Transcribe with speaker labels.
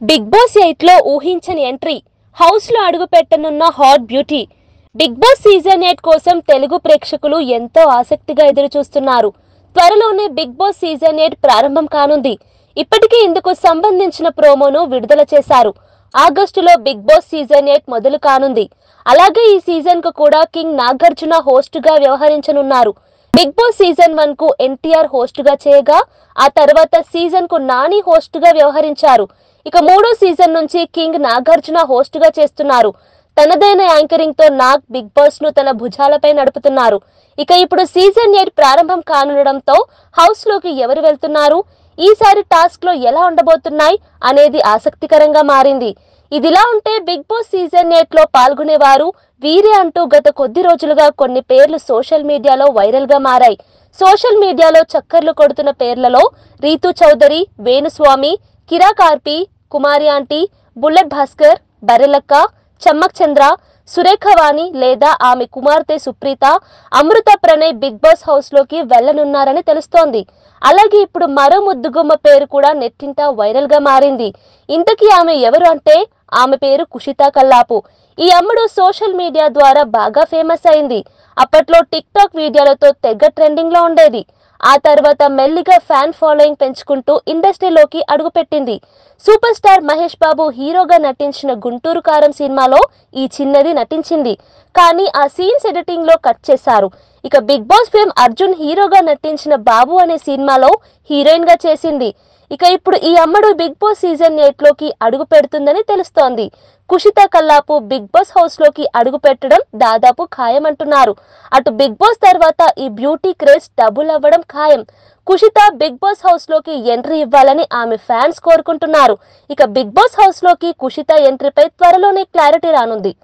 Speaker 1: Big boss 8 లో ఊహించని entry, house లో అడుగు పెట్టనున్న hot beauty. Bigg Boss season 8 కోసం తెలుగు ప్రేక్షకులు ఎంతో ఆసక్తిగా ఎదురు చూస్తున్నారు. త్వరలోనే బిగ్ బాస్ సీజన్ 8 ప్రారంభం కానుంది. ఇప్పటికే ఇందుకు సంబంధించిన ప్రోమోను విడుదల చేశారు. ఆగస్టులో బిగ్ బాస్ సీజన్ 8 మొదలు కానుంది. అలాగే ఈ సీజన్ కు కూడా కింగ్ నాగార్జున హోస్ట్ గా వ్యవహరించనున్నారు. బిగ్ బాస్ సీజన్ 1 కు ఎన్టీఆర్ హోస్ట్ గా చేయగా, ఆ తర్వాత సీజన్ కు నాని హోస్ట్ గా వ్యవహరించారు. ఇక మూడో సీజన్ నుంచి కింగ్ నాగార్జున హోస్ట్ గా చేస్తున్నారు. తనదైన యాంకరింగ్ తో నాగ్ బిగ్ బాస్ ను తన భుజాలపై నడుపుతున్నారు. ఇక ఇప్పుడు సీజన్ 8 ప్రారంభం కానుండడంతో హౌస్ లోకి ఎవరు వెళ్తున్నారు, ఈసారి టాస్క్ లో ఎలా ఉండబోతున్నాయి అనేది ఆసక్తికరంగా మారింది. ఇదిలా ఉంటే బిగ్ బాస్ సీజన్ 8 లో పాల్గొనేవారు వీరే అంటూ గత కొద్ది రోజులుగా కొన్ని పేర్లు సోషల్ మీడియాలో వైరల్ గా మారాయి. సోషల్ మీడియాలో చక్కర్లు కొడుతున్న పేర్లలో రీతూ చౌదరి, వేణుస్వామి, కిరా కార్పి, కుమారి ఆంటీ, బుల్లెట్ భాస్కర్, బరెలక్క, చమ్మక్ చంద్ర, సురేఖవాణి లేదా ఆమె కుమార్తె సుప్రీత, అమృత ప్రణయ్ బిగ్ బాస్ హౌస్ లోకి వెళ్లనున్నారని తెలుస్తోంది. అలాగే ఇప్పుడు మరో ముద్దుగుమ్మ పేరు కూడా నెట్టింట వైరల్ గా మారింది. ఇంతకీ ఆమె ఎవరు అంటే ఆమె పేరు కుషితా కల్లాపు. ఈ అమ్మడు సోషల్ మీడియా ద్వారా బాగా ఫేమస్ అయింది. అప్పట్లో టిక్ టాక్ వీడియోలతో తెగ ట్రెండింగ్ లో ఉండేది. ఆ తర్వాత మెల్లిగా ఫ్యాన్ ఫాలోయింగ్ పెంచుకుంటూ ఇండస్ట్రీలోకి అడుగుపెట్టింది. సూపర్ స్టార్ మహేష్ బాబు హీరోగా నటించిన గుంటూరు కారం సినిమాలో ఈ చిన్నది నటించింది. కానీ ఆ సీన్స్ ఎడిటింగ్ లో కట్ చేశారు. ఇక బిగ్ బాస్ ఫేమ్ అర్జున్ హీరోగా నటించిన బాబు అనే సినిమాలో హీరోయిన్ గా చేసింది. ఇక ఇప్పుడు ఈ అమ్మడు బిగ్ బాస్ సీజన్ 8 లోకి అడుగు పెడుతుందని తెలుస్తోంది. కుషితా కల్లాపు బిగ్ బాస్ హౌస్ లోకి అడుగు పెట్టడం దాదాపు ఖాయమంటున్నారు. అటు బిగ్ బాస్ తర్వాత ఈ బ్యూటీ క్రేజ్ డబుల్ అవ్వడం ఖాయం. కుషితా బిగ్ బాస్ హౌస్ లోకి ఎంట్రీ ఇవ్వాలని ఆమె ఫ్యాన్స్ కోరుకుంటున్నారు. ఇక బిగ్ బాస్ హౌస్ లోకి కుషితా ఎంట్రీపై త్వరలోనే క్లారిటీ రానుంది.